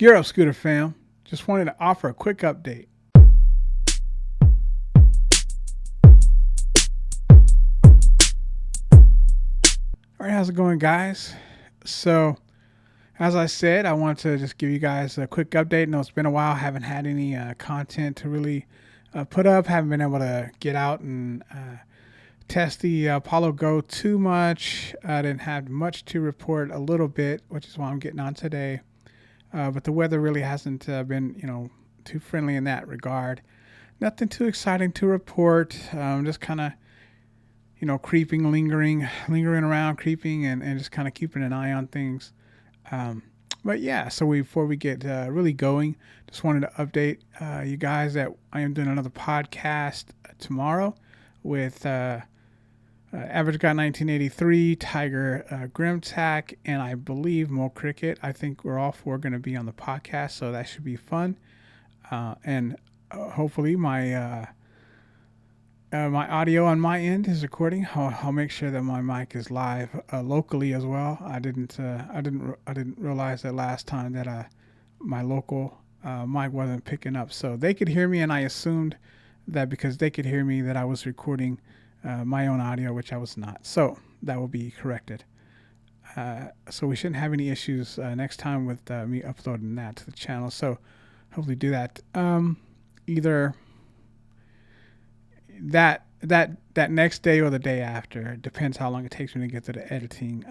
Gear up, Scooter fam. Just wanted to offer a quick update. All right, how's it going, guys? So, as I said, I want to just give you guys a quick update. No, it's been a while. I haven't had any content to really put up. Haven't been able to get out and test the Apollo Go too much. I didn't have much to report, a little bit, which is why I'm getting on today. But the weather really hasn't been, too friendly in that regard. Nothing too exciting to report. Just kind of, creeping, lingering around, creeping, and just kind of keeping an eye on things. But yeah, so before we get really going, just wanted to update you guys that I am doing another podcast tomorrow with Average Guy 1983, Tiger Grimtack, and I believe Mo Cricket. I think we're all four going to be on the podcast, so that should be fun. And hopefully my my audio on my end is recording. I'll make sure that my mic is live locally as well. I didn't realize that last time that my local mic wasn't picking up, so they could hear me, and I assumed that because they could hear me that I was recording my own audio, which I was not. So that will be corrected. So we shouldn't have any issues next time with me uploading that to the channel. So hopefully do that. Either that next day or the day after. It depends how long it takes me to get to the editing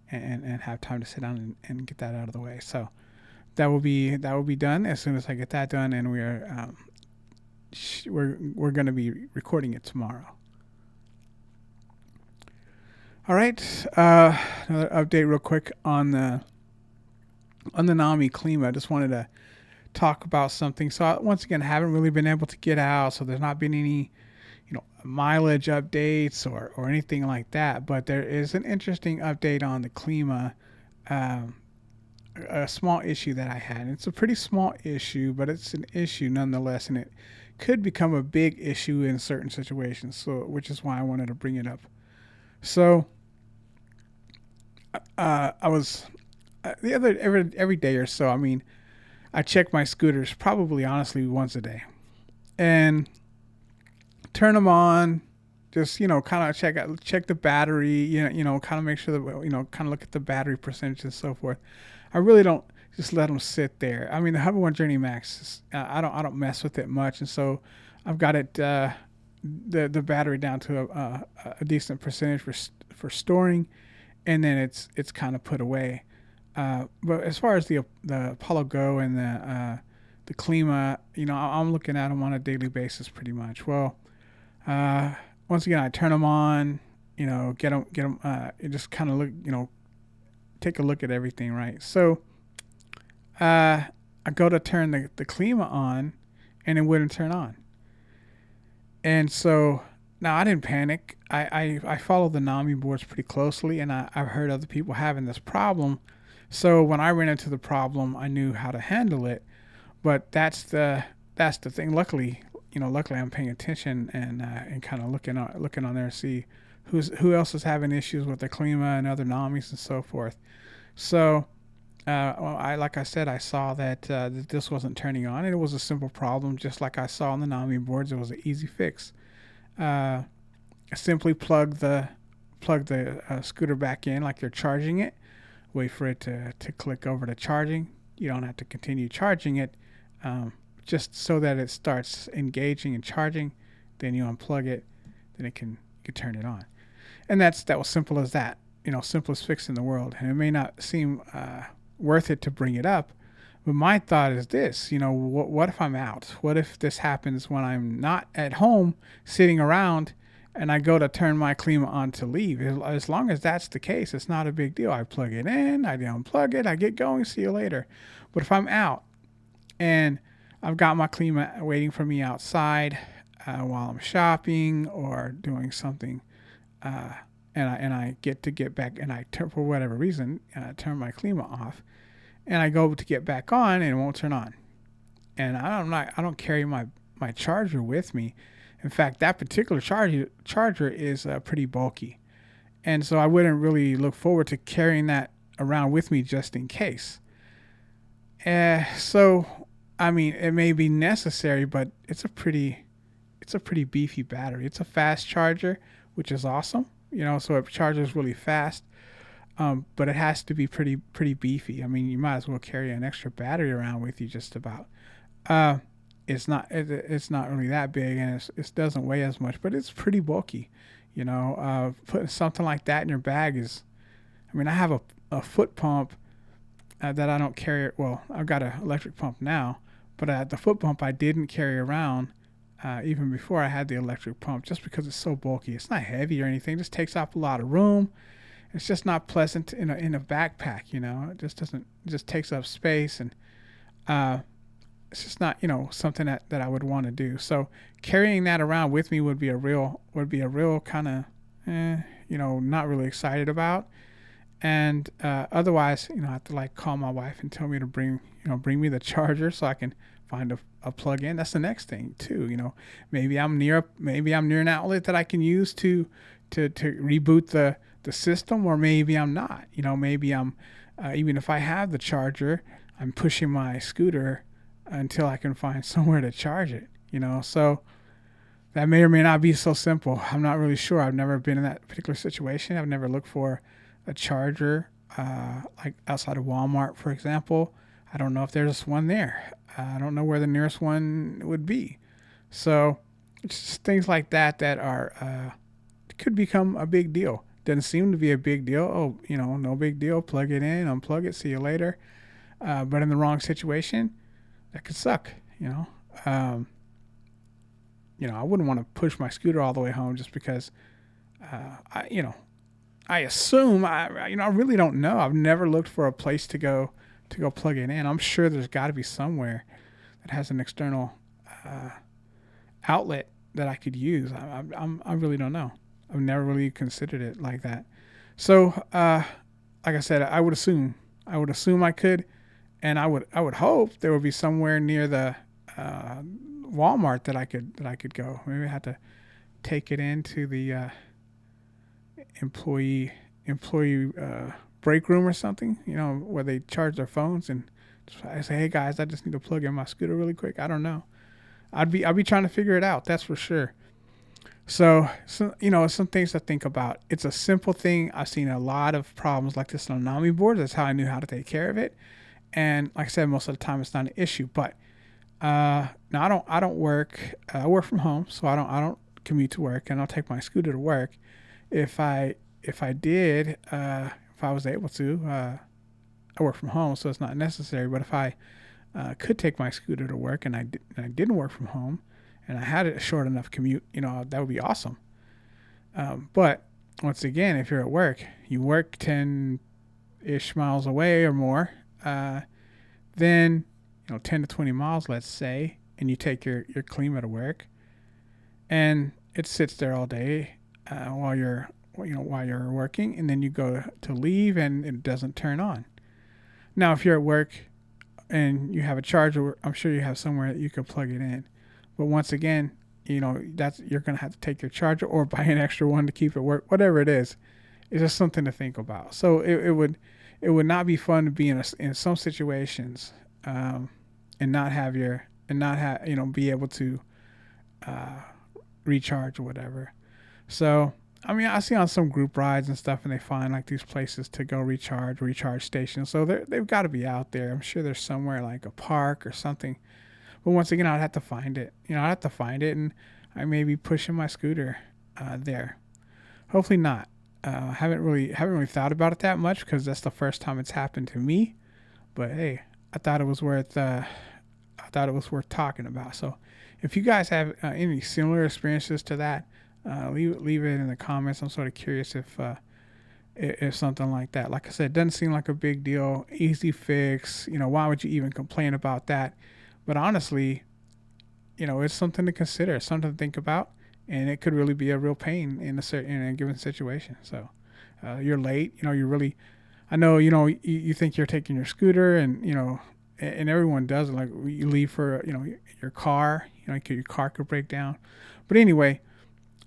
and have time to sit down and get that out of the way. So that will be done as soon as I get that done, and we're going to be recording it tomorrow. All right, another update real quick on the NAMI Klima. I just wanted to talk about something. So once again, I haven't really been able to get out, so there's not been any, mileage updates or anything like that. But there is an interesting update on the Klima, a small issue that I had. It's a pretty small issue, but it's an issue nonetheless, and it could become a big issue in certain situations. So, which is why I wanted to bring it up. So, I was every day or so. I mean, I check my scooters probably honestly once a day, and turn them on. Just kind of check the battery. Kind of make sure that kind of look at the battery percentage and so forth. I really don't just let them sit there. I mean, the Hover One Journey Max, I don't mess with it much, and so I've got it the battery down to a decent percentage for storing, and then it's kind of put away. But as far as the Apollo Go and the Klima, I'm looking at them on a daily basis pretty much. Well, once again, I turn them on, get them, just kind of look, take a look at everything, right? So, I go to turn the Klima on, and it wouldn't turn on. And so now I didn't panic. I follow the NAMI boards pretty closely, and I've heard other people having this problem. So when I ran into the problem, I knew how to handle it. But that's the thing. Luckily I'm paying attention and kind of looking on there to see who else is having issues with the Klima and other NAMIs and so forth. So like I said, I saw that this wasn't turning on, and it was a simple problem, just like I saw on the NAMI boards. It was an easy fix. Simply plug the scooter back in like you're charging it. Wait for it to click over to charging. You don't have to continue charging it, just so that it starts engaging and charging. Then you unplug it, then you can turn it on. And that was simple as that. Simplest fix in the world. And it may not seem worth it to bring it up, but my thought is this: what if I'm out? What if this happens when I'm not at home sitting around, and I go to turn my Klima on to leave? As long as that's the case, it's not a big deal. I plug it in, I unplug it, I get going, see you later. But if I'm out and I've got my Klima waiting for me outside while I'm shopping or doing something, and I get back, and I for whatever reason turn my Klima off, and I go to get back on, and it won't turn on. And I don't carry my charger with me. In fact, that particular charger is pretty bulky, and so I wouldn't really look forward to carrying that around with me just in case. So I mean, it may be necessary, but it's a pretty beefy battery. It's a fast charger, which is awesome. So it charges really fast. But it has to be pretty beefy. I mean, you might as well carry an extra battery around with you, just about. Uh, it's not really that big, and it doesn't weigh as much, but it's pretty bulky. Putting something like that in your bag is. I mean, I have a foot pump that I don't carry. Well, I've got an electric pump now, but the foot pump I didn't carry around even before I had the electric pump, just because it's so bulky. It's not heavy or anything; it just takes up a lot of room. It's just not pleasant in a backpack. It just doesn't. It just takes up space, and uh, it's just not something that I would want to do. So carrying that around with me would be a real kind of not really excited about. And otherwise, I have to like call my wife and tell me to bring me the charger so I can find a plug in. That's the next thing too. Maybe I'm near an outlet that I can use to reboot the system, or maybe I'm not. Maybe I'm even if I have the charger, I'm pushing my scooter until I can find somewhere to charge it. So that may or may not be so simple. I'm not really sure. I've never been in that particular situation. I've never looked for a charger like outside of Walmart, for example. I don't know if there's one there. I don't know where the nearest one would be. So it's just things like that are could become a big deal. Doesn't seem to be a big deal. Oh, no big deal. Plug it in, unplug it, see you later. But in the wrong situation, that could suck. Um, I wouldn't want to push my scooter all the way home just because, I assume I really don't know. I've never looked for a place to go plug it in. I'm sure there's got to be somewhere that has an external uh, outlet that I could use. I really don't know. I've never really considered it like that. So, like I said, I would assume I could, and I would hope there would be somewhere near the uh, Walmart that I could go. Maybe I had to take it into the employee break room or something. Where they charge their phones, and I say, hey guys, I just need to plug in my scooter really quick. I don't know. I'd be trying to figure it out. That's for sure. So some things to think about. It's a simple thing. I've seen a lot of problems like this on NAMI boards. That's how I knew how to take care of it. And like I said, most of the time it's not an issue. But now I don't work. I work from home, so I don't commute to work, and I'll take my scooter to work. If I did, if I was able to, I work from home, so it's not necessary. But if I could take my scooter to work, and I didn't work from home, and I had a short enough commute, that would be awesome. But once again, if you're at work, you work 10-ish miles away or more, then 10 to 20 miles, let's say, and you take your Klima to work, and it sits there all day while you're working, and then you go to leave and it doesn't turn on. Now, if you're at work and you have a charger, I'm sure you have somewhere that you can plug it in. But once again, that's you're gonna have to take your charger or buy an extra one to keep it work. Whatever it is, it's just something to think about. So it would not be fun to be in some situations and not have be able to uh, recharge or whatever. So I mean, I see on some group rides and stuff, and they find like these places to go recharge stations. So they've got to be out there. I'm sure there's somewhere like a park or something. But once again, I'd have to find it. I'd have to find it, and I may be pushing my scooter there. Hopefully not. Haven't really thought about it that much because that's the first time it's happened to me. But hey, I thought it was worth talking about. So if you guys have any similar experiences to that, leave it in the comments. I'm sort of curious if something like that. Like I said, it doesn't seem like a big deal. Easy fix. Why would you even complain about that? But honestly, it's something to consider, it's something to think about, and it could really be a real pain in a given situation. So you're late. You're really. I know. You think you're taking your scooter, and everyone does it. Like you leave for your car. Your car could break down. But anyway,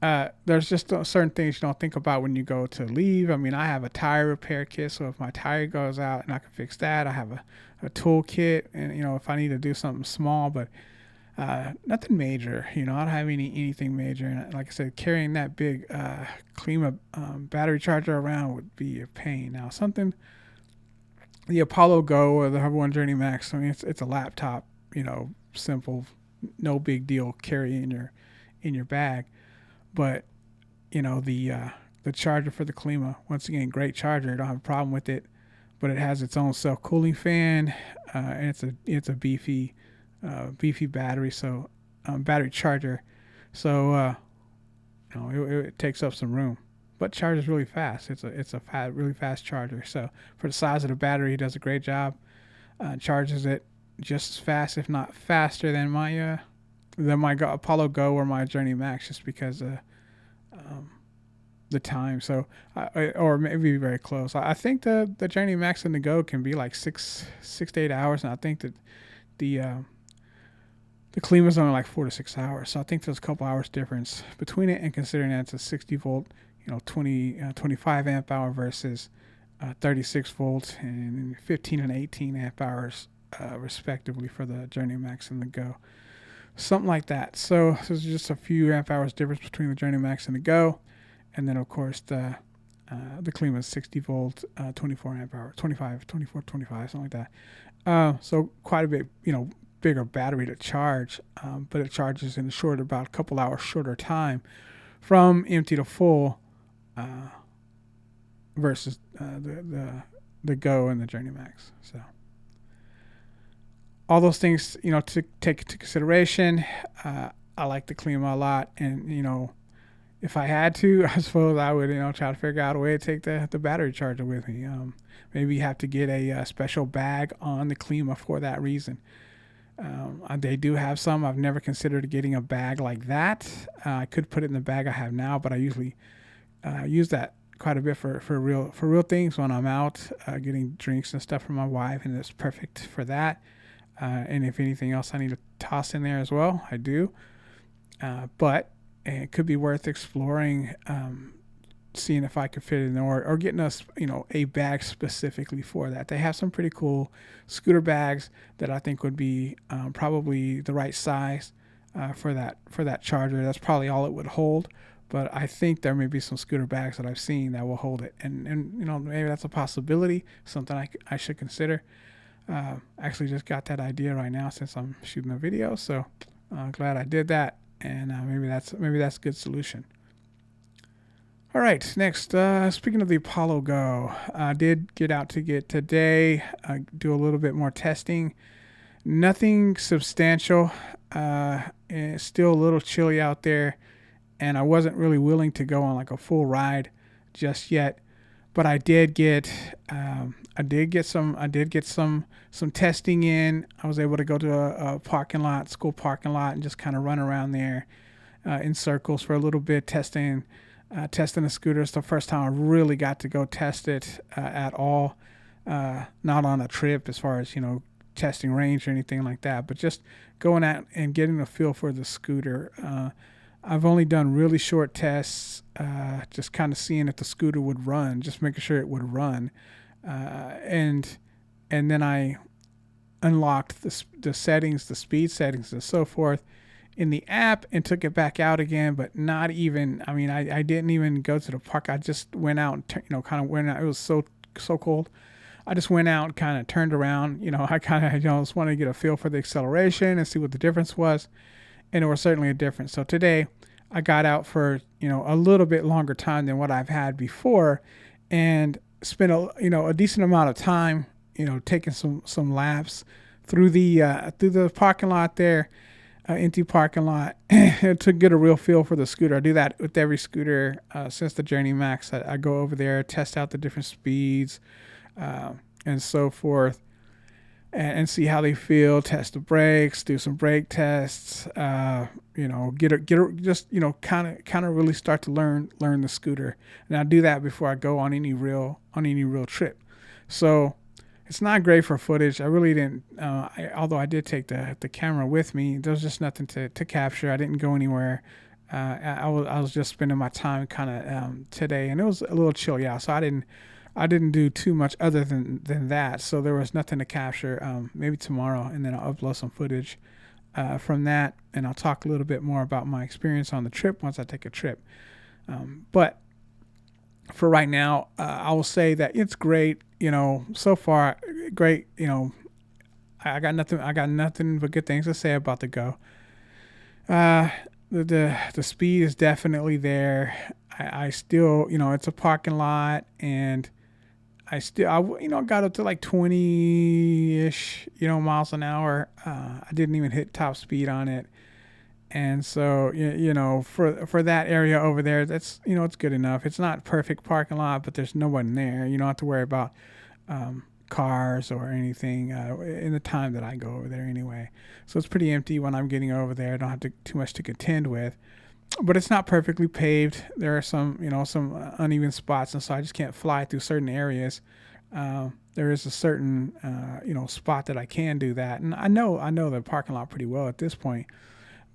there's just certain things you don't think about when you go to leave. I mean, I have a tire repair kit, so if my tire goes out and I can fix that, I have a tool kit, and if I need to do something small, but nothing major. I don't have anything major. And like I said, carrying that big Klima battery charger around would be a pain. Now, something the Apollo Go or the Hover One Journey Max. I mean, it's a laptop. Simple, no big deal. Carry in your bag, but the charger for the Klima. Once again, great charger. I don't have a problem with it, but it has its own self cooling fan, and it's a beefy battery, so battery charger. So it takes up some room, but charges really fast. It's a really fast charger. So for the size of the battery, it does a great job. Charges it just as fast, if not faster, than my Apollo Go or my Journey Max, just because the time. So or maybe very close. I think the Journey Max and the Go can be like 6 to 8 hours, and I think that the Klima's only like 4 to 6 hours. So I think there's a couple hours difference between it, and considering that it's a 60 volt, 25 amp hour versus 36 volts and 15 and 18 amp hours, respectively, for the Journey Max and the Go. Something like that. So there's just a few amp hours difference between the Journey Max and the Go. And then, of course, the Klima 60 volt, 24 amp hour, 24, 25, something like that. So quite a bit, bigger battery to charge, but it charges in about a couple hours shorter time from empty to full, versus the Go and the Journey Max. So all those things, to take into consideration. I like the Klima a lot, and if I had to, I suppose I would, try to figure out a way to take the battery charger with me. Maybe have to get a special bag on the Klima for that reason. They do have some. I've never considered getting a bag like that. I could put it in the bag I have now, but I usually use that quite a bit for real things when I'm out getting drinks and stuff for my wife, and it's perfect for that. And if anything else I need to toss in there as well, I do. But it could be worth exploring, seeing if I could fit it in there, or getting us, a bag specifically for that. They have some pretty cool scooter bags that I think would be probably the right size for that charger. That's probably all it would hold. But I think there may be some scooter bags that I've seen that will hold it, and maybe that's a possibility, something I should consider. Actually, just got that idea right now since I'm shooting a video, so glad I did that, and maybe that's a good solution. All right, next, speaking of the Apollo Go, I did get out to get today, do a little bit more testing. Nothing substantial. It's still a little chilly out there, and I wasn't really willing to go on like a full ride just yet. But I did get some testing in. I was able to go to a school parking lot, and just kind of run around there in circles for a little bit, testing the scooter. It's the first time I really got to go test it at all. Not on a trip as far as, testing range or anything like that, but just going out and getting a feel for the scooter. I've only done really short tests, just kind of seeing if the scooter would run, just making sure it would run. And then I unlocked the settings, the speed settings and so forth in the app, and took it back out again, but not even, I didn't even go to the park. I just went out and, kind of went out. It was so cold. I just went out and kind of turned around. I kind of, just wanted to get a feel for the acceleration and see what the difference was. And there was certainly a difference. So today I got out for, a little bit longer time than what I've had before, and spent a decent amount of time, taking some laps through the parking lot there, empty parking lot, to get a real feel for the scooter. I do that with every scooter since the Journey Max. I go over there, test out the different speeds and so forth, and see how they feel. Test the brakes, do some brake tests. Kind of really start to learn the scooter. And I do that before I go on any real trip. So it's not great for footage. I really didn't. Although I did take the camera with me, there was just nothing to capture. I didn't go anywhere I was just spending my time kind of today, and it was a little chilly out, so I didn't do too much other than that. So there was nothing to capture. Maybe tomorrow, and then I'll upload some footage from that, and I'll talk a little bit more about my experience on the trip once I take a trip. But for right now, I will say that it's great. So far, great. I got nothing but good things to say about the Go. Uh, the speed is definitely there. I still, it's a parking lot, and I got up to like 20-ish, miles an hour. I didn't even hit top speed on it. And so, for that area over there, that's, it's good enough. It's not perfect parking lot, but there's no one there. You don't have to worry about cars or anything in the time that I go over there anyway. So it's pretty empty when I'm getting over there. I don't have too much to contend with. But it's not perfectly paved. There are some uneven spots, and so I just can't fly through certain areas. There is a certain, spot that I can do that, and I know the parking lot pretty well at this point.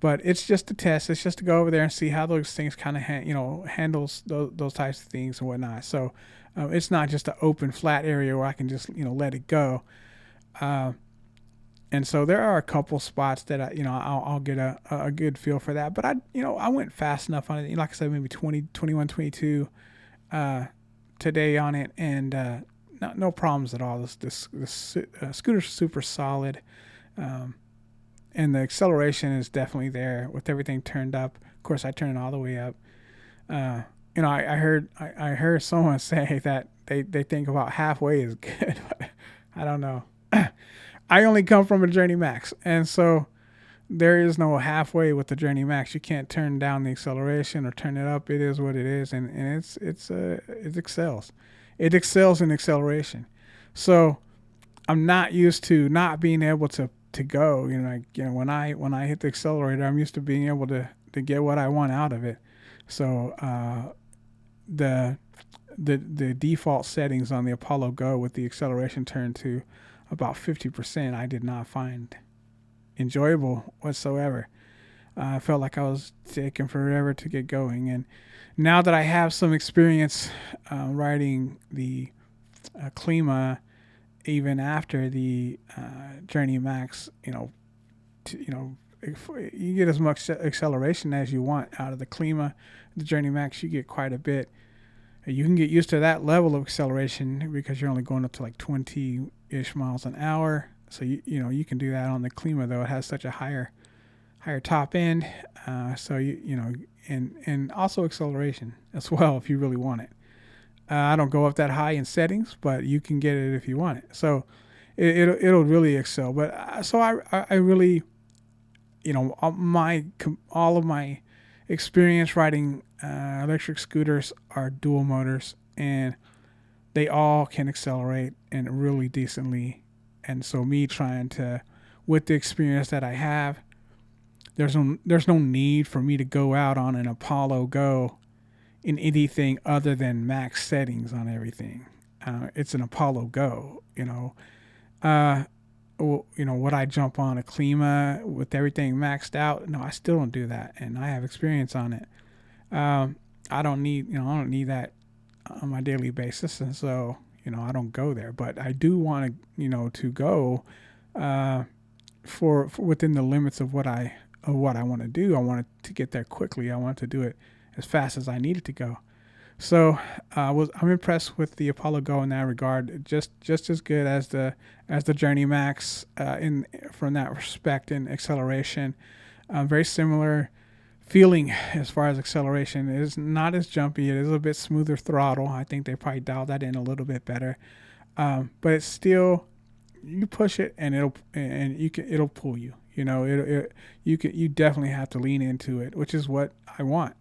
But it's just a test. It's just to go over there and see how those things kind of handles those types of things and whatnot. So it's not just an open flat area where I can just let it go. And so there are a couple spots that I'll get a good feel for that. But I went fast enough on it. Like I said, maybe 20, 21, 22 today on it, and no problems at all. This scooter's super solid. And the acceleration is definitely there with everything turned up. Of course, I turn it all the way up. I heard someone say that they think about halfway is good. But I don't know. I only come from a Journey Max, and so there is no halfway with the Journey Max. You can't turn down the acceleration or turn it up. It is what it is, and it excels. It excels in acceleration. So I'm not used to not being able to go. When I hit the accelerator, I'm used to being able to get what I want out of it. So the default settings on the Apollo Go with the acceleration turned to about 50%, I did not find enjoyable whatsoever. I felt like I was taking forever to get going. And now that I have some experience riding the Klima, even after the Journey Max, you get as much acceleration as you want out of the Klima. The Journey Max, you get quite a bit. You can get used to that level of acceleration because you're only going up to like 20-ish miles an hour. So you can do that on the Klima, though it has such a higher top end. So and also acceleration as well if you really want it. I don't go up that high in settings, but you can get it if you want it. So it'll really excel. But so I really, all of my experience riding electric scooters are dual motors, and they all can accelerate and really decently. And so me trying to, with the experience that I have, there's no need for me to go out on an Apollo Go in anything other than max settings on everything. It's an Apollo Go, would I jump on a Klima with everything maxed out? No, I still don't do that, and I have experience on it. I don't need that on my daily basis, and so I don't go there. But I do want to go for within the limits of what I want to do. I want to get there quickly. I want to do it as fast as I need it to go. So I'm impressed with the Apollo Go in that regard. Just as good as the Journey Max from that respect in acceleration. Very similar feeling as far as acceleration. It is not as jumpy. It is a bit smoother throttle. I think they probably dialed that in a little bit better. But it's still, you push it and it'll pull you. You definitely have to lean into it, which is what I want.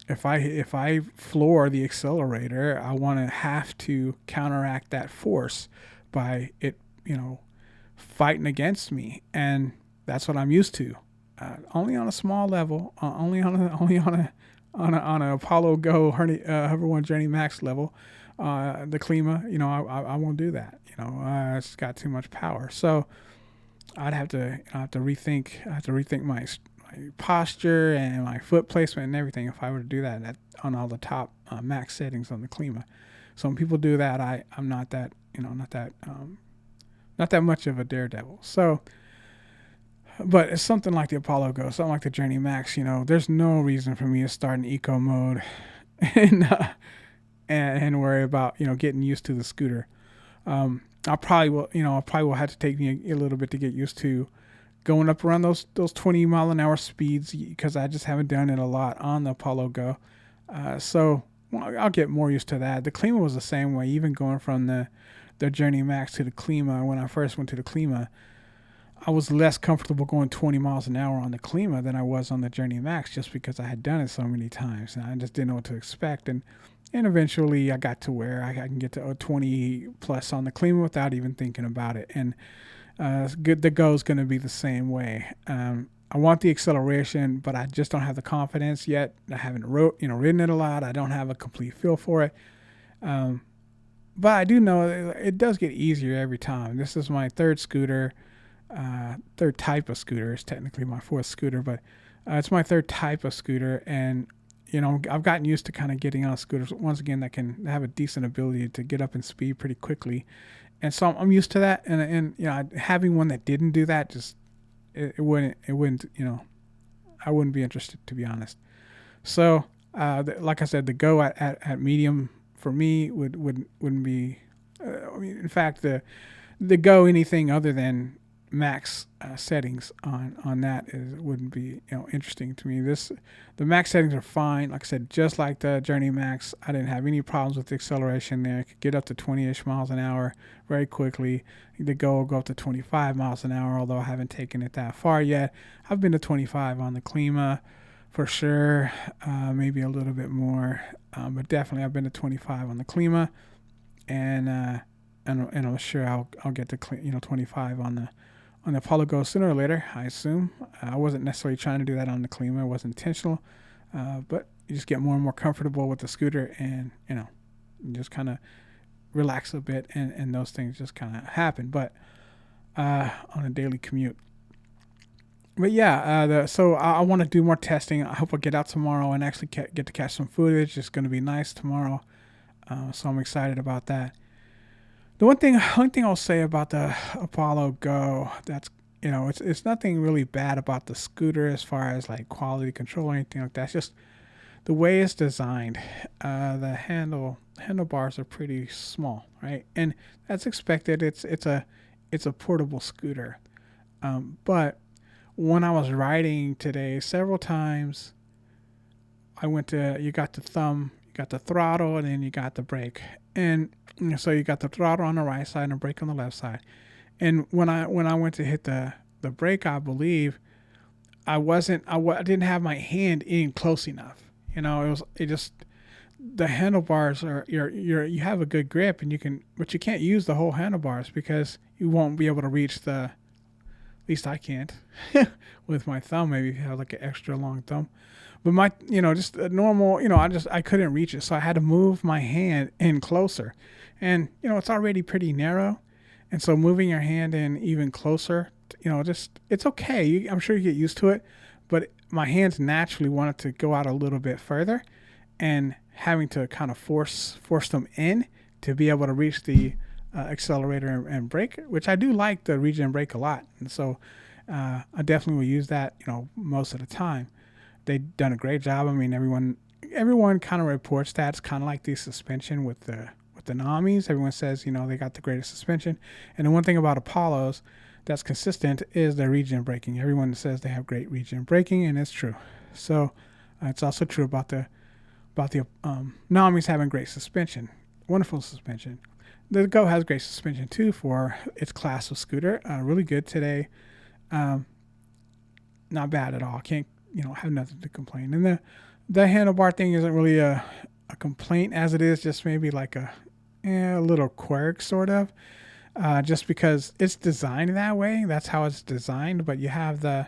If I floor the accelerator, I want to have to counteract that force by it, fighting against me, and that's what I'm used to. Only on a small level, only on a Apollo Go Hover One Journey Max level. The Klima, I won't do that. It's got too much power, so I'd have to rethink. I have to rethink my posture and my foot placement and everything if I were to do that on all the top max settings on the Klima. So when people do that, I'm not that, not that much of a daredevil. So, but it's something like the Apollo Go, something like the Journey Max. There's no reason for me to start in eco mode and and worry about getting used to the scooter. I probably will have to take me a little bit to get used to going up around those 20-mile-an-hour speeds because I just haven't done it a lot on the Apollo Go. So I'll get more used to that. The Klima was the same way, even going from the Journey Max to the Klima. When I first went to the Klima, I was less comfortable going 20 miles an hour on the Klima than I was on the Journey Max just because I had done it so many times and I just didn't know what to expect. And eventually I got to where I can get to 20 plus on the Klima without even thinking about it. And the Go is going to be the same way. I want the acceleration, but I just don't have the confidence yet. I haven't ridden it a lot. I don't have a complete feel for it. But I do know it does get easier every time. This is my third scooter, third type of scooter. It's technically my fourth scooter, but it's my third type of scooter. And, I've gotten used to kind of getting on scooters, once again, that can have a decent ability to get up in speed pretty quickly. And so I'm used to that. And having one that didn't do that, just, it wouldn't, I wouldn't be interested, to be honest. So, like I said, the Go at medium for me wouldn't be, in fact, the Go anything other than max settings on that wouldn't be interesting to me. The max settings are fine. Like I said, just like the Journey Max, I didn't have any problems with the acceleration there. I could get up to 20-ish miles an hour very quickly. The Go will go up to 25 miles an hour, although I haven't taken it that far yet. I've been to 25 on the Klima for sure, maybe a little bit more, but definitely I've been to 25 on the Klima, and I'm sure I'll get to 25 on the Apollo Go sooner or later, I assume. I wasn't necessarily trying to do that on the Klima. It wasn't intentional. But you just get more and more comfortable with the scooter and, you just kind of relax a bit and those things just kind of happen. But on a daily commute. But yeah, so I want to do more testing. I hope I get out tomorrow and actually get to catch some footage. It's going to be nice tomorrow. So I'm excited about that. The one thing I'll say about the Apollo Go, that's, it's nothing really bad about the scooter as far as like quality control or anything like that. It's just the way it's designed. The handlebars are pretty small, right? And that's expected. It's a portable scooter. But when I was riding today, several times you got the throttle, and then you got the brake. And so you got the throttle on the right side and the brake on the left side. And when I went to hit the brake, I believe I didn't have my hand in close enough. The handlebars are, you have a good grip but you can't use the whole handlebars because you won't be able to reach at least I can't with my thumb. Maybe if you have like an extra long thumb. But my, just a normal, I couldn't reach it. So I had to move my hand in closer. And, it's already pretty narrow. And so moving your hand in even closer, it's okay. I'm sure you get used to it. But my hands naturally wanted to go out a little bit further. And having to kind of force them in to be able to reach the accelerator and brake, which I do like the regen brake a lot. And so I definitely will use that, most of the time. They've done a great job. I mean, everyone kind of reports that. It's kind of like the suspension with the Namis. Everyone says, they got the greatest suspension. And the one thing about Apollos that's consistent is their regen braking. Everyone says they have great regen braking, and it's true. So it's also true about the Namis having great suspension, wonderful suspension. The Go has great suspension too for its class of scooter. Really good today. Not bad at all. Can't have nothing to complain. And the handlebar thing isn't really a complaint as it is just maybe like a little quirk sort of. Just because it's designed that way. That's how it's designed. But you have the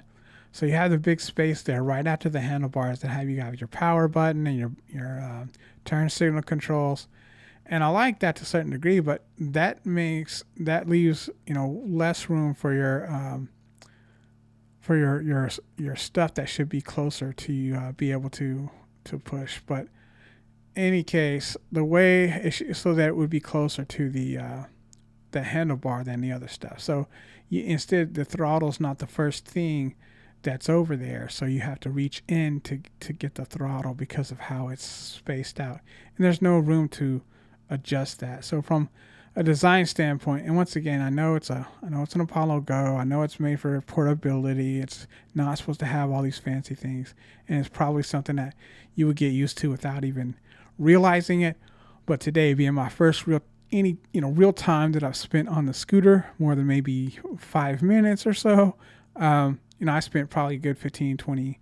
big space there right after the handlebars that you have your power button and your turn signal controls. And I like that to a certain degree, but that leaves less room for for your stuff that should be closer to be able to push. But in any case, the way so that it would be closer to the handlebar than the other stuff. So instead, the throttle's not the first thing that's over there, so you have to reach in to get the throttle because of how it's spaced out, and there's no room to adjust that. So from a design standpoint, and once again, I know it's an Apollo Go. I know it's made for portability. It's not supposed to have all these fancy things, and it's probably something that you would get used to without even realizing it. But today being my first real time that I've spent on the scooter, more than maybe 5 minutes or so. I spent probably a good 15, 20,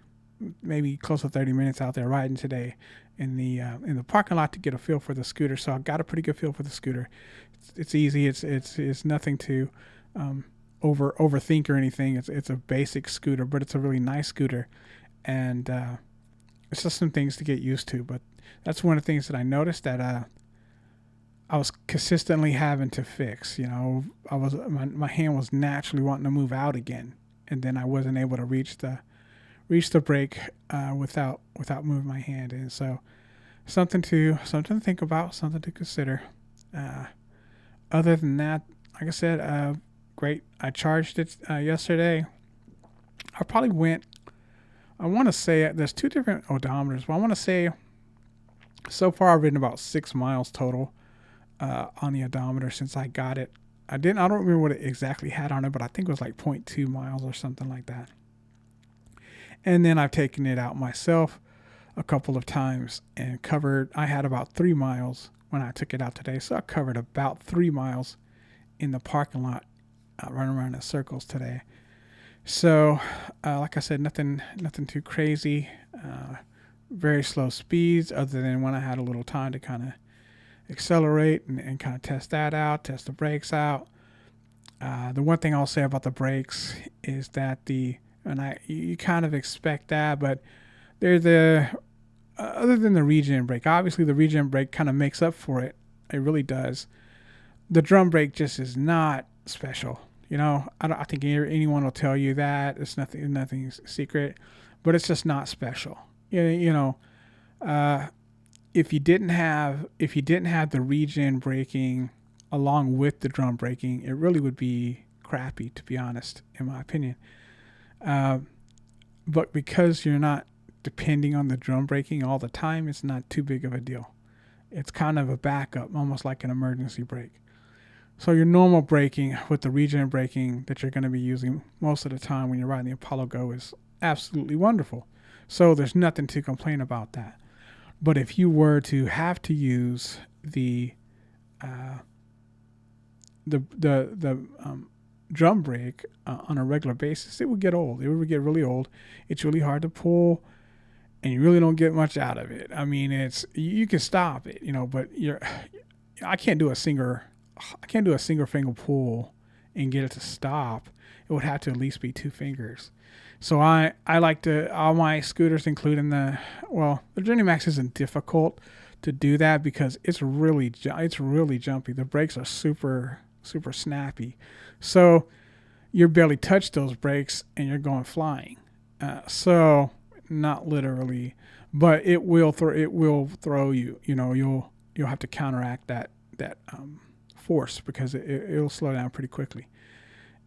maybe close to 30 minutes out there riding today in the parking lot to get a feel for the scooter. So I got a pretty good feel for the scooter. It's easy. It's nothing to overthink or anything. It's a basic scooter, but it's a really nice scooter, and it's just some things to get used to. But that's one of the things that I noticed that I was consistently having to fix. My hand was naturally wanting to move out again, and then I wasn't able to reach the brake without moving my hand. And so something to think about, something to consider. Other than that, like I said, great. I charged it yesterday. I want to say there's two different odometers, but I want to say so far I've ridden about 6 miles total on the odometer since I got it. I don't remember what it exactly had on it, but I think it was like 0.2 miles or something like that. And then I've taken it out myself a couple of times and I had about 3 miles when I took it out today. So I covered about 3 miles in the parking lot, running around in circles today. So, like I said, nothing too crazy. Very slow speeds, other than when I had a little time to kind of accelerate and kind of test that out, test the brakes out. The one thing I'll say about the brakes is that you kind of expect that, but they're other than the regen brake, obviously the regen brake kind of makes up for it. It really does. The drum brake just is not special. I think anyone will tell you that. It's nothing's secret, but it's just not special. If you didn't have the regen braking along with the drum braking, it really would be crappy, to be honest, in my opinion. But because you're not depending on the drum braking all the time, it's not too big of a deal. It's kind of a backup, almost like an emergency brake. So your normal braking with the regen braking that you're going to be using most of the time when you're riding the Apollo Go is absolutely wonderful. So there's nothing to complain about that. But if you were to have to use the drum brake on a regular basis, it would get old. It would get really old. It's really hard to pull, and you really don't get much out of it. I mean, you can stop it, but I can't do a single finger pull and get it to stop. It would have to at least be 2 fingers. So I like to, all my scooters, including the Journey Max, isn't difficult to do that because it's really jumpy. The brakes are super, super snappy. So you barely touch those brakes and you're going flying. So not literally, but it will throw you. You'll have to counteract that force because it'll slow down pretty quickly.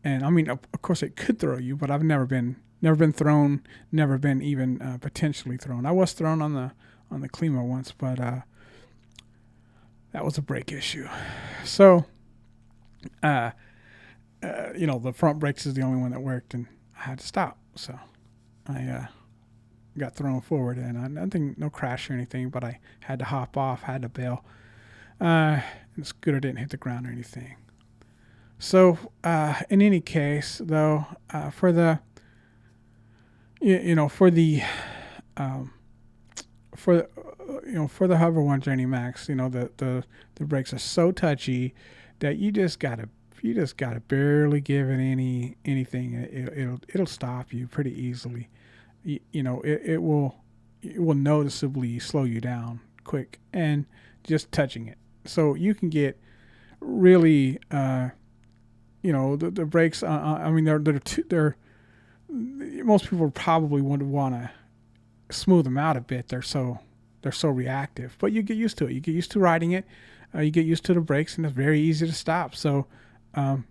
And I mean, of course, it could throw you, but I've never been thrown, never been even potentially thrown. I was thrown on the Klima once, but that was a brake issue. So, the front brakes is the only one that worked, and I had to stop. So I got thrown forward, and no crash or anything, but I had to hop off, had to bail. And the scooter didn't hit the ground or anything. So, in any case, though, for the Hover One Journey Max, the brakes are so touchy that you just gotta barely give it anything. It'll stop you pretty easily. It will noticeably slow you down quick and just touching it. So you can get really, the brakes. I mean, most people probably would want to smooth them out a bit. They're so reactive, but you get used to it. You get used to riding it. You get used to the brakes, and it's very easy to stop. So um,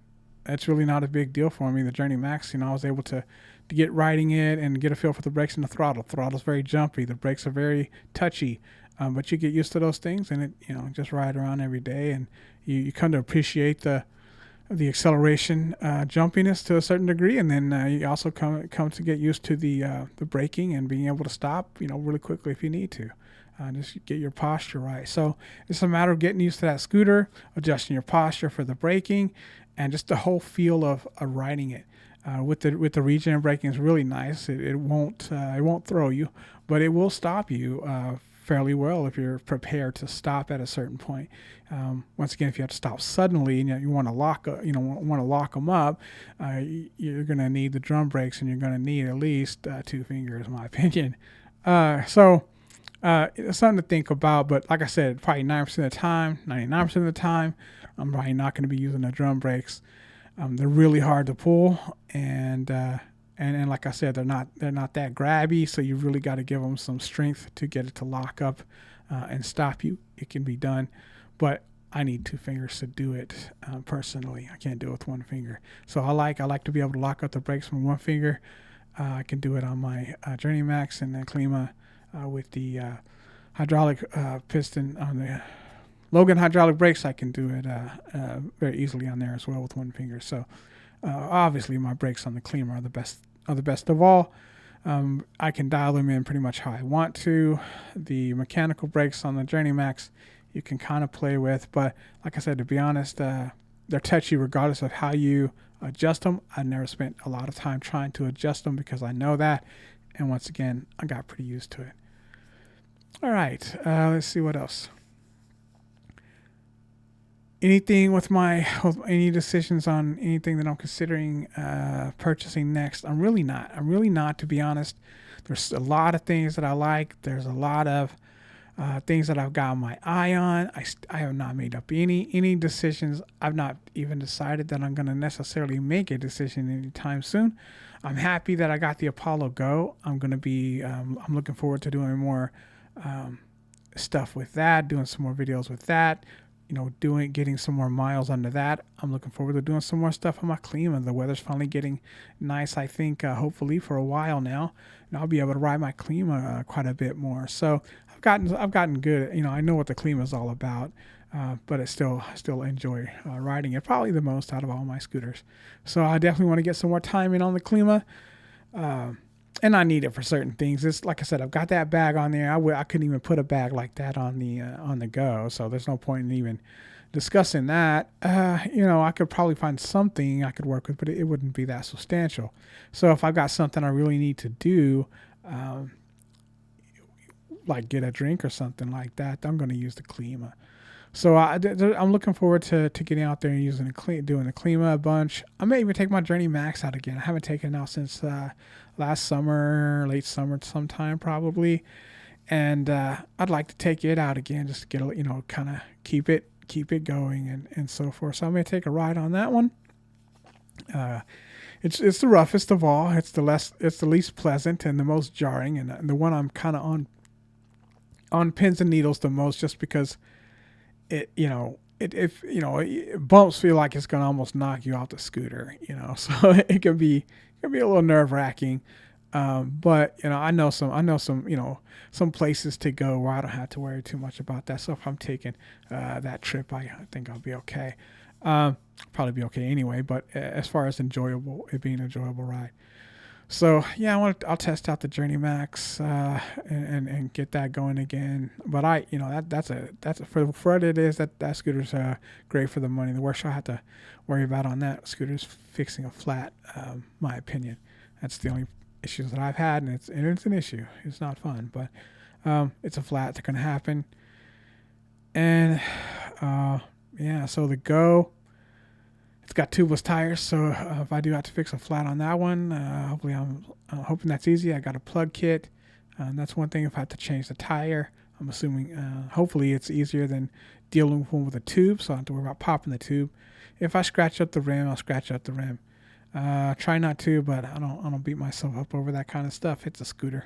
it's really not a big deal for me. The Journey Max, I was able to get riding it and get a feel for the brakes and the throttle. Throttle's very jumpy. The brakes are very touchy. But you get used to those things, and just ride around every day, and you come to appreciate the acceleration, jumpiness to a certain degree, and then you also come to get used to the braking and being able to stop, really quickly if you need to. Just get your posture right. So it's a matter of getting used to that scooter, adjusting your posture for the braking, and just the whole feel of riding it. With the regen braking is really nice. It won't throw you, but it will stop you fairly well if you're prepared to stop at a certain point. Once again, if you have to stop suddenly and you want to lock them up, you're going to need the drum brakes, and you're going to need at least 2 fingers, in my opinion. So it's something to think about. But like I said, probably 9% of the time, 99% of the time, I'm probably not going to be using the drum brakes. They're really hard to pull, and like I said, they're not that grabby. So you really got to give them some strength to get it to lock up and stop you. It can be done, but I need 2 fingers to do it personally. I can't do it with 1 finger. So I like to be able to lock up the brakes with 1 finger. I can do it on my Journey Max and the Klima with the hydraulic piston on the Logan hydraulic brakes. I can do it very easily on there as well with 1 finger. So obviously my brakes on the Klima are the best of all. I can dial them in pretty much how I want to. The mechanical brakes on the Journey Max you can kind of play with, but like I said, to be honest, they're touchy regardless of how you adjust them. I never spent a lot of time trying to adjust them because I know that, and once again, I got pretty used to it. All right, let's see what else. Anything with any decisions on anything that I'm considering purchasing next? I'm really not, to be honest. There's a lot of things that I like. There's a lot of things that I've got my eye on. I have not made up any decisions. I've not even decided that I'm going to necessarily make a decision anytime soon. I'm happy that I got the Apollo Go. I'm looking forward to doing more stuff with that, doing some more videos with that. Getting some more miles under that. I'm looking forward to doing some more stuff on my Klima. The weather's finally getting nice, I think, hopefully for a while now, and I'll be able to ride my Klima quite a bit more. So I've gotten good. I know what the Klima is all about, but I still enjoy riding it probably the most out of all my scooters. So I definitely want to get some more time in on the Klima. And I need it for certain things. It's like I said, I've got that bag on there. I couldn't even put a bag like that on the Go, so there's no point in even discussing that. I could probably find something I could work with, but it wouldn't be that substantial. So if I've got something I really need to do, like get a drink or something like that, I'm going to use the Klima. So I'm looking forward to getting out there and doing the Klima a bunch. I may even take my Journey Max out again. I haven't taken it out since last summer, late summer sometime probably. And I'd like to take it out again just to get kind of keep it going and so forth. So I may take a ride on that one. It's the roughest of all. It's the least pleasant and the most jarring, and the one I'm kind of on pins and needles the most, just because it bumps feel like it's gonna almost knock you off the scooter, so it can be a little nerve wracking. But I know some places to go where I don't have to worry too much about that. So if I'm taking that trip, I think I'll be okay. Probably be okay anyway. But as far as it being an enjoyable ride. So yeah, I'll test out the Journey Max and get that going again. But that's for what it is. That scooter's great for the money. The worst I have to worry about on that scooter is fixing a flat. My opinion, that's the only issues that I've had, and it's an issue. It's not fun, but it's a flat that's gonna happen. And so the Go. It's got tubeless tires, so if I do have to fix a flat on that one, hopefully I'm hoping that's easy. I got a plug kit. That's one thing. If I have to change the tire, I'm assuming hopefully it's easier than dealing with one with a tube, so I don't have to worry about popping the tube. If I scratch up the rim, I'll scratch up the rim. Try not to, but I don't beat myself up over that kind of stuff. It's a scooter.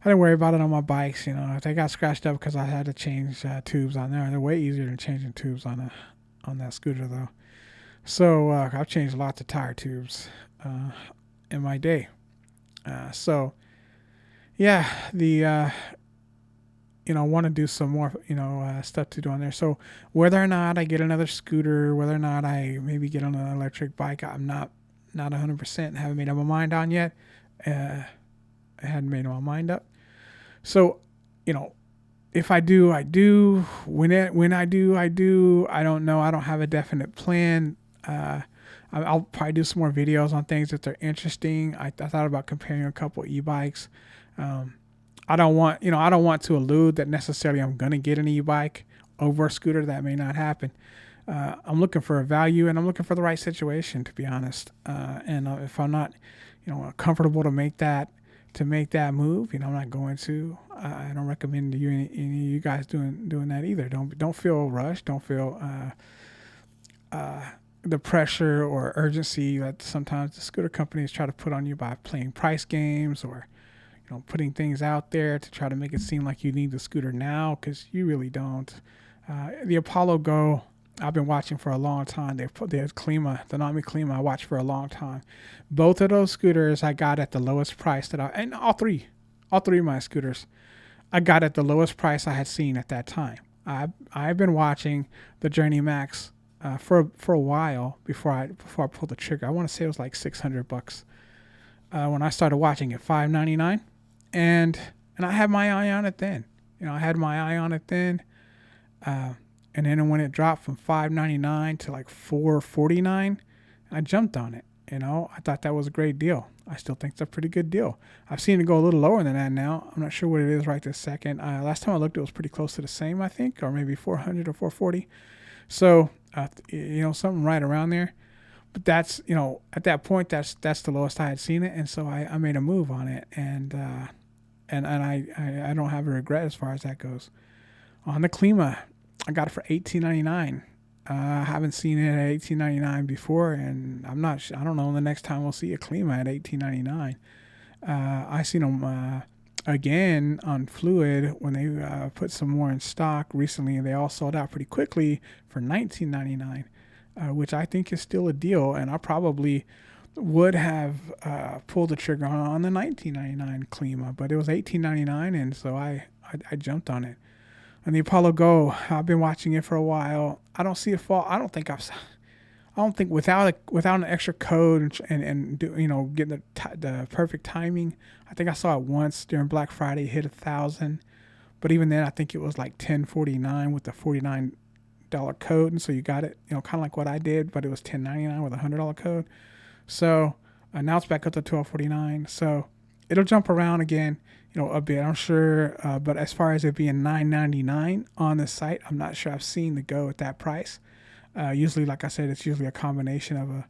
I didn't worry about it on my bikes. If they got scratched up because I had to change tubes on there, they're way easier than changing tubes on that scooter though. So I've changed lots of tire tubes in my day. So yeah, the want to do some more stuff to do on there. So whether or not I get another scooter, whether or not I maybe get on an electric bike, I'm not 100%. Haven't made up my mind on yet. I hadn't made my mind up. So if I do, I do. When I do, I do. I don't know. I don't have a definite plan. I'll probably do some more videos on things if they're interesting. I thought about comparing a couple e-bikes. I don't want to allude that necessarily I'm gonna get an e-bike over a scooter. That may not happen. I'm looking for a value and I'm looking for the right situation, to be honest. And if I'm not, comfortable to make that move, I'm not going to. I don't recommend any of you guys doing that either. Don't feel rushed. Don't feel the pressure or urgency that sometimes the scooter companies try to put on you by playing price games or putting things out there to try to make it seem like you need the scooter now, because you really don't. The Apollo Go, I've been watching for a long time. The Nami Klima, I watched for a long time. Both of those scooters I got at the lowest price and all three of my scooters, I got at the lowest price I had seen at that time. I've been watching the Journey Max for a while before I pulled the trigger. I want to say it was like $600 when I started watching it, $599, and I had my eye on it then. And then when it dropped from $599 to like $449, I jumped on it. I thought that was a great deal. I still think it's a pretty good deal. I've seen it go a little lower than that now. I'm not sure what it is right this second. Last time I looked, it was pretty close to the same, I think, or maybe 400 or 440. So, something right around there. But that's, at that point, that's the lowest I had seen it. And so I made a move on it. And I don't have a regret as far as that goes. On the Klima, I got it for $18.99. I haven't seen it at $18.99 before, and I don't know the next time we'll see a Klima at $18.99. I seen them again on Fluid when they put some more in stock recently, and they all sold out pretty quickly for $19.99, which I think is still a deal, and I probably would have pulled the trigger on the $19.99 Klima, but it was $18.99, and so I jumped on it. And the Apollo Go, I've been watching it for a while. I don't see a fall. I don't think without an extra code and getting the perfect timing. I think I saw it once during Black Friday, hit 1,000, but even then I think it was like $10.49 with the $49 code, and so you got it, kind of like what I did, but it was $10.99 with a $100 code. So now it's back up to $12.49. So it'll jump around again, a bit, I'm sure. But as far as it being $9.99 on the site, I'm not sure I've seen the Go at that price. Usually, like I said, it's usually a combination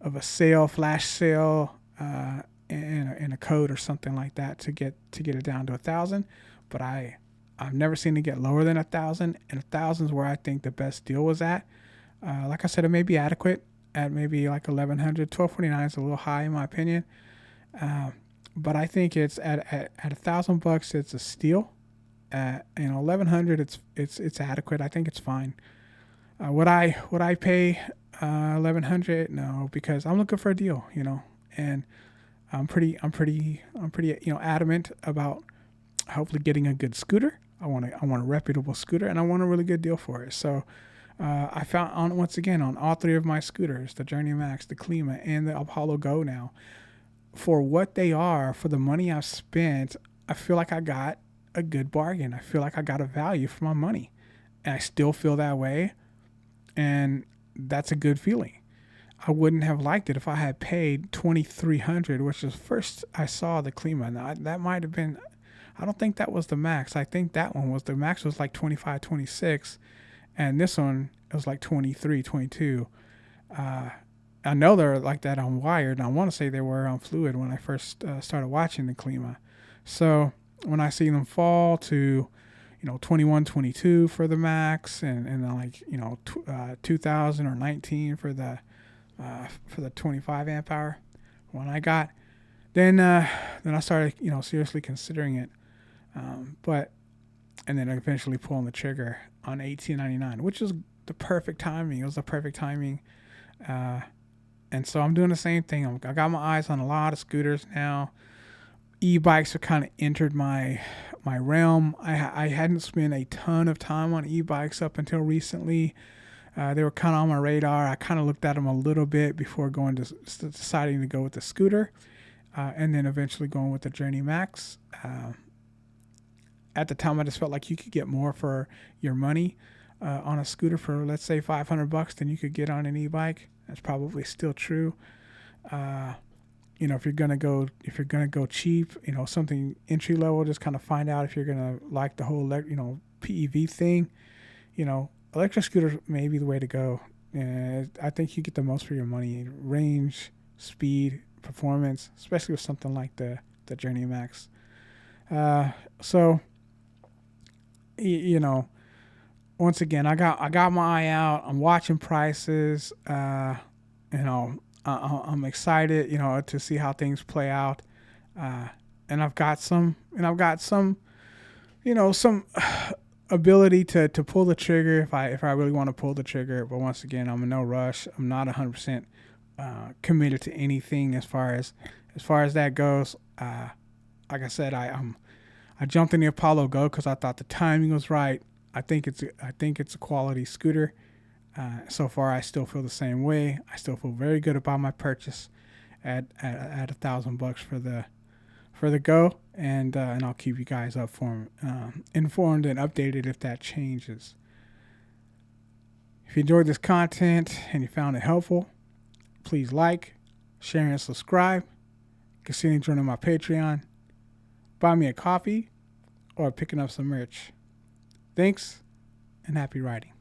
of a sale, flash sale, and a code or something like that to get it down to 1,000. But I've never seen it get lower than 1,000, and 1,000 is where I think the best deal was at. Like I said, it may be adequate at maybe like 1,100. $12.49 is a little high in my opinion. But I think it's at $1,000, it's a steal. At 1,100, it's adequate. I think it's fine. Would I pay 1,100? No, because I'm looking for a deal, and I'm pretty adamant about hopefully getting a good scooter. I want a reputable scooter, and I want a really good deal for it. So I found once again on all three of my scooters, the Journey Max, the Klima, and the Apollo Go now, for what they are, for the money I've spent, I feel like I got a good bargain. I feel like I got a value for my money. And I still feel that way. And that's a good feeling. I wouldn't have liked it if I had paid $2,300, which is first I saw the Klima. Now, that might have been, I don't think that was the max. I think that one was, the max was like 25, 26. And this one, it was like 23, 22. I know they're like that on Wired, and I want to say they were on Fluid when I first started watching the Klima. So when I see them fall to, 21, 22 for the max, and then like, 2,000 or 19 for the for the 25 amp hour one I got. Then I started, seriously considering it. But and then eventually pulling the trigger on 1899, which is the perfect timing. It was the perfect timing. Uh, and so I'm doing the same thing. I got my eyes on a lot of scooters now. E-bikes have kind of entered my realm. I hadn't spent a ton of time on e-bikes up until recently. They were kind of on my radar. I kind of looked at them a little bit before deciding to go with the scooter, and then eventually going with the Journey Max. At the time, I just felt like you could get more for your money on a scooter for, let's say, $500 than you could get on an e-bike. That's probably still true. If you're gonna go cheap, something entry level, just kind of find out if you're gonna like the whole PEV thing. Electric scooters may be the way to go. I think you get the most for your money: range, speed, performance, especially with something like the Journey Max. So once again, I got my eye out. I'm watching prices. I'm excited, to see how things play out. And I've got some, some ability to pull the trigger if I really want to pull the trigger. But once again, I'm in no rush. I'm not 100% committed to anything as far as that goes. Like I said, I jumped in the Apollo Go because I thought the timing was right. I think it's a quality scooter. So far, I still feel the same way. I still feel very good about my purchase at $1,000 for the Go, and I'll keep you guys informed and updated if that changes. If you enjoyed this content and you found it helpful, please like, share, and subscribe. Consider joining my Patreon, buy me a coffee, or picking up some merch. Thanks, and happy riding.